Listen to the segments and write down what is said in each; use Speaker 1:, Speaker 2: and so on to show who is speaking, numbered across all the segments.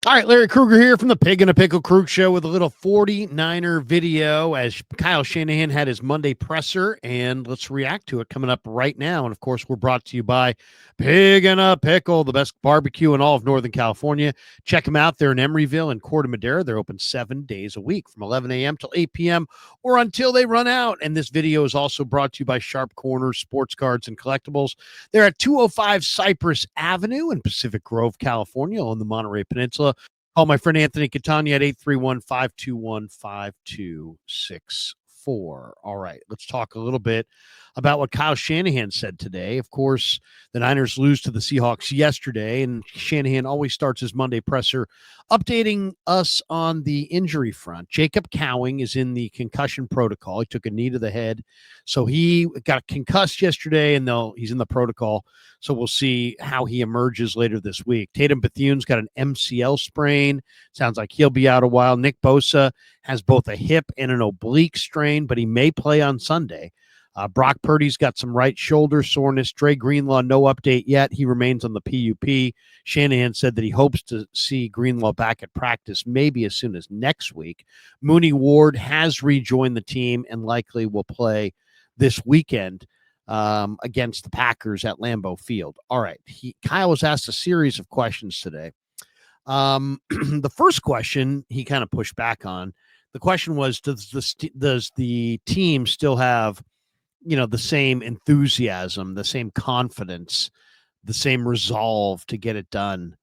Speaker 1: All right, Larry Krueger here from the Pig and a Pickle Krug Show with a little 49er video as Kyle Shanahan had his Monday presser, and let's react to it coming up right now. And, of course, we're brought to you by Pig and a Pickle, the best barbecue in all of Northern California. Check them out. They're in Emeryville and Corte Madera. They're open 7 days a week from 11 a.m. till 8 p.m. or until they run out. And this video is also brought to you by Sharp Corners Sports Cards and Collectibles. They're at 205 Cypress Avenue in Pacific Grove, California on the Monterey Peninsula. Call my friend Anthony Catania at 831-521-5264. All right, let's talk a little bit about what Kyle Shanahan said today. Of course, the Niners lose to the Seahawks yesterday, and Shanahan always starts his Monday presser updating us on the injury front. Jacob Cowing is in the concussion protocol. He took a knee to the head, so he got concussed yesterday, and he's in the protocol. So we'll see how he emerges later this week. Tatum Bethune's got an MCL sprain. Sounds like he'll be out a while. Nick Bosa has both a hip and an oblique strain, but he may play on Sunday. Brock Purdy's got some right shoulder soreness. Dre Greenlaw, no update yet. He remains on the PUP. Shanahan said that he hopes to see Greenlaw back at practice maybe as soon as next week. Mooney Ward has rejoined the team and likely will play this weekend against the Packers at Lambeau Field. All right. Kyle was asked a series of questions today. The first question he kind of pushed back on. The question was, does the team still have the same enthusiasm, the same confidence, the same resolve to get it done,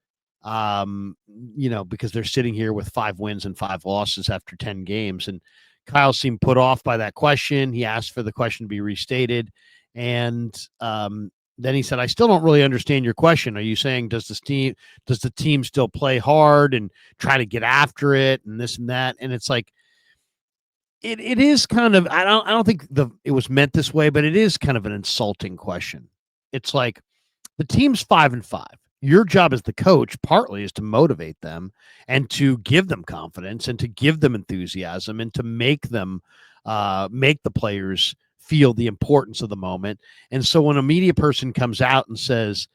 Speaker 1: because they're sitting here with 5 wins and 5 losses after 10 games. And Kyle seemed put off by that question. He asked for the question to be restated. And then he said, I still don't really understand your question. Are you saying, does the team still play hard and try to get after it and this and that? And it's like, It is kind of, I don't think it was meant this way, but it is kind of an insulting question. It's like the team's 5-5. Your job as the coach partly is to motivate them and to give them confidence and to give them enthusiasm and to make them make the players feel the importance of the moment. And so when a media person comes out and says,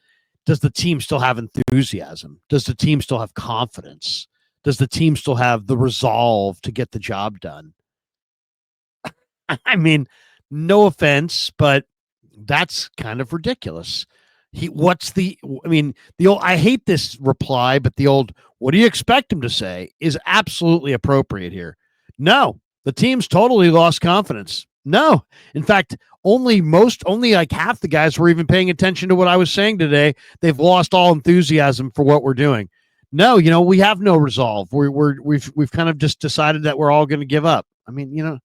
Speaker 1: does the team still have enthusiasm? Does the team still have confidence? Does the team still have the resolve to get the job done? I mean, no offense, but that's kind of ridiculous. I hate this reply, but the old, what do you expect him to say is absolutely appropriate here. No, the team's totally lost confidence. No, in fact, only like half the guys were even paying attention to what I was saying today. They've lost all enthusiasm for what we're doing. No, we have no resolve. We've kind of just decided that we're all going to give up. I mean,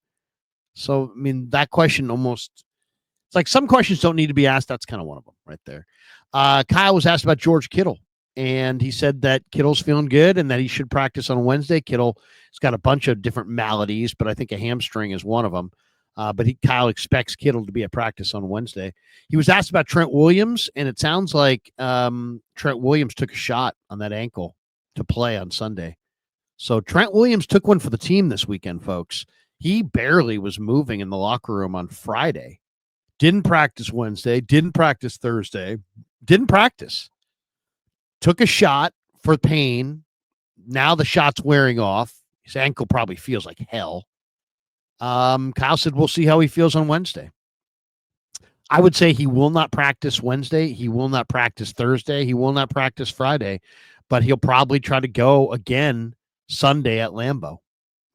Speaker 1: So, that question it's like some questions don't need to be asked. That's kind of one of them right there. Kyle was asked about George Kittle, and he said that Kittle's feeling good and that he should practice on Wednesday. Kittle has got a bunch of different maladies, but I think a hamstring is one of them. But Kyle expects Kittle to be at practice on Wednesday. He was asked about Trent Williams, and it sounds like Trent Williams took a shot on that ankle to play on Sunday. So Trent Williams took one for the team this weekend, folks. He barely was moving in the locker room on Friday. Didn't practice Wednesday. Didn't practice Thursday. Didn't practice. Took a shot for pain. Now the shot's wearing off. His ankle probably feels like hell. Kyle said we'll see how he feels on Wednesday. I would say he will not practice Wednesday. He will not practice Thursday. He will not practice Friday. But he'll probably try to go again Sunday at Lambeau.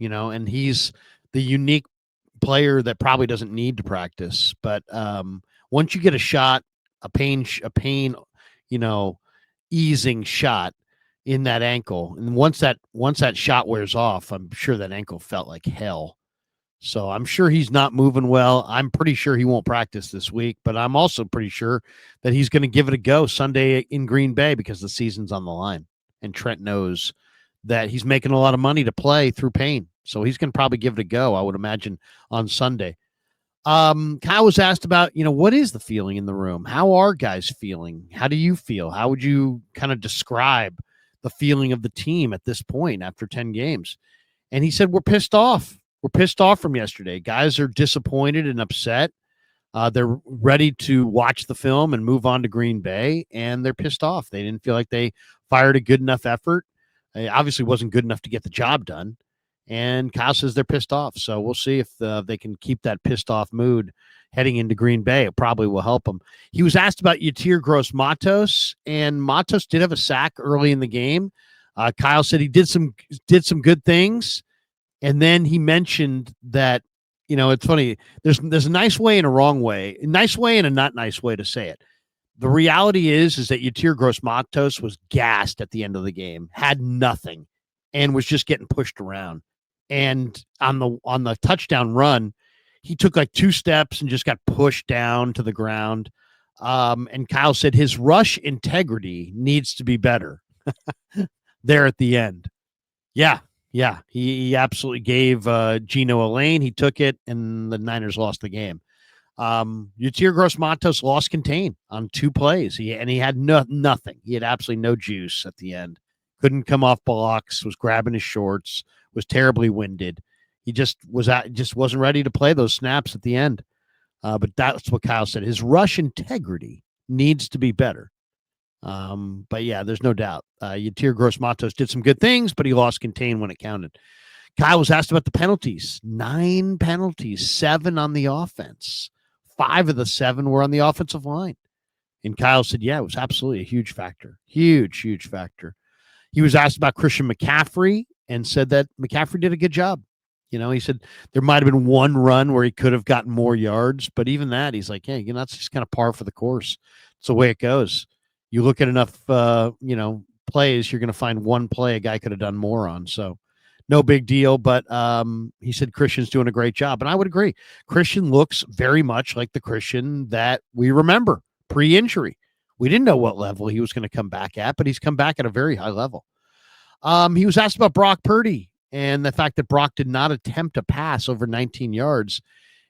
Speaker 1: And he's the unique player that probably doesn't need to practice. But once you get a shot, a pain, easing shot in that ankle, and once that shot wears off, I'm sure that ankle felt like hell. So I'm sure he's not moving well. I'm pretty sure he won't practice this week, but I'm also pretty sure that he's going to give it a go Sunday in Green Bay because the season's on the line. And Trent knows that he's making a lot of money to play through pain. So he's going to probably give it a go, I would imagine, on Sunday. Kyle was asked about, what is the feeling in the room? How are guys feeling? How do you feel? How would you kind of describe the feeling of the team at this point after 10 games? And he said, we're pissed off. We're pissed off from yesterday. Guys are disappointed and upset. They're ready to watch the film and move on to Green Bay, and they're pissed off. They didn't feel like they fired a good enough effort. Obviously wasn't good enough to get the job done. And Kyle says they're pissed off. So we'll see if they can keep that pissed off mood heading into Green Bay. It probably will help him. He was asked about Yatir Gross-Matos, and Matos did have a sack early in the game. Kyle said he did some good things, and then he mentioned that, it's funny. There's a nice way and a wrong way, a nice way and a not nice way to say it. The reality is that Yatir Gross-Matos was gassed at the end of the game, had nothing, and was just getting pushed around. And on the touchdown run, he took like 2 steps and just got pushed down to the ground. And Kyle said his rush integrity needs to be better there at the end. Yeah. He absolutely gave Geno a lane. He took it, and the Niners lost the game. Yatir Gross-Matos lost contain on 2 plays. He had nothing. He had absolutely no juice at the end. Couldn't come off blocks, was grabbing his shorts, was terribly winded. He just wasn't ready to play those snaps at the end. But that's what Kyle said. His rush integrity needs to be better. But yeah, there's no doubt. Yatir Gross-Matos did some good things, but he lost contain when it counted. Kyle was asked about the penalties. 9 penalties, 7 on the offense. 5 of the 7 were on the offensive line. And Kyle said, yeah, it was absolutely a huge factor. Huge factor. He was asked about Christian McCaffrey and said that McCaffrey did a good job. He said there might have been one run where he could have gotten more yards, but even that, he's like, hey, that's just kind of par for the course. It's the way it goes. You look at enough, plays, you're going to find one play a guy could have done more on. So no big deal. But he said Christian's doing a great job. And I would agree. Christian looks very much like the Christian that we remember pre-injury. We didn't know what level he was going to come back at, but he's come back at a very high level. He was asked about Brock Purdy and the fact that Brock did not attempt a pass over 19 yards.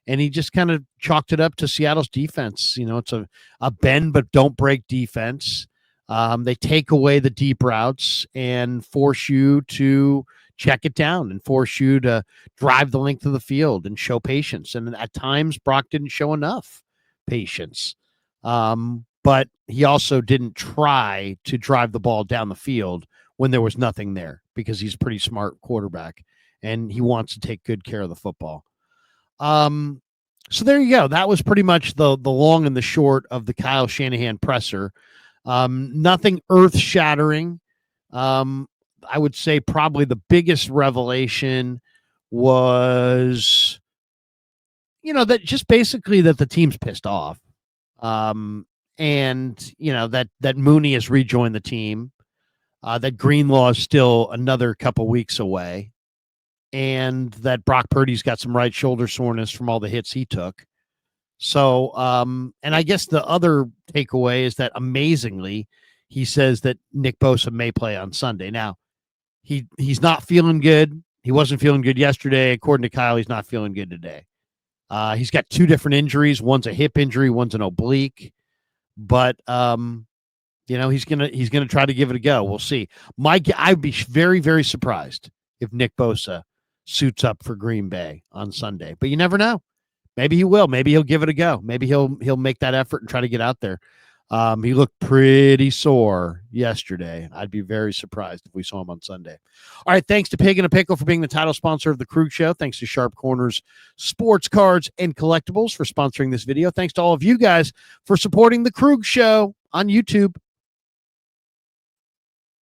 Speaker 1: And he just kind of chalked it up to Seattle's defense. It's a bend but don't break defense. They take away the deep routes and force you to check it down and force you to drive the length of the field and show patience. And at times, Brock didn't show enough patience. But he also didn't try to drive the ball down the field when there was nothing there, because he's a pretty smart quarterback and he wants to take good care of the football. So there you go. That was pretty much the long and the short of the Kyle Shanahan presser. Nothing earth shattering. I would say probably the biggest revelation was, that just basically that the team's pissed off. And that Mooney has rejoined the team, that Greenlaw is still another couple weeks away, and that Brock Purdy's got some right shoulder soreness from all the hits he took. So, and I guess the other takeaway is that amazingly, he says that Nick Bosa may play on Sunday. Now, he's not feeling good. He wasn't feeling good yesterday. According to Kyle, he's not feeling good today. He's got 2 different injuries. One's a hip injury, one's an oblique. But he's gonna try to give it a go. We'll see. I'd be very, very surprised if Nick Bosa suits up for Green Bay on Sunday. But you never know. Maybe he will. Maybe he'll give it a go. Maybe he'll make that effort and try to get out there. He looked pretty sore yesterday. I'd be very surprised if we saw him on Sunday. All right, thanks to Pig and a Pickle for being the title sponsor of the Krug Show. Thanks to Sharp Corners Sports Cards and Collectibles for sponsoring this video. Thanks to all of you guys for supporting the Krug Show on YouTube.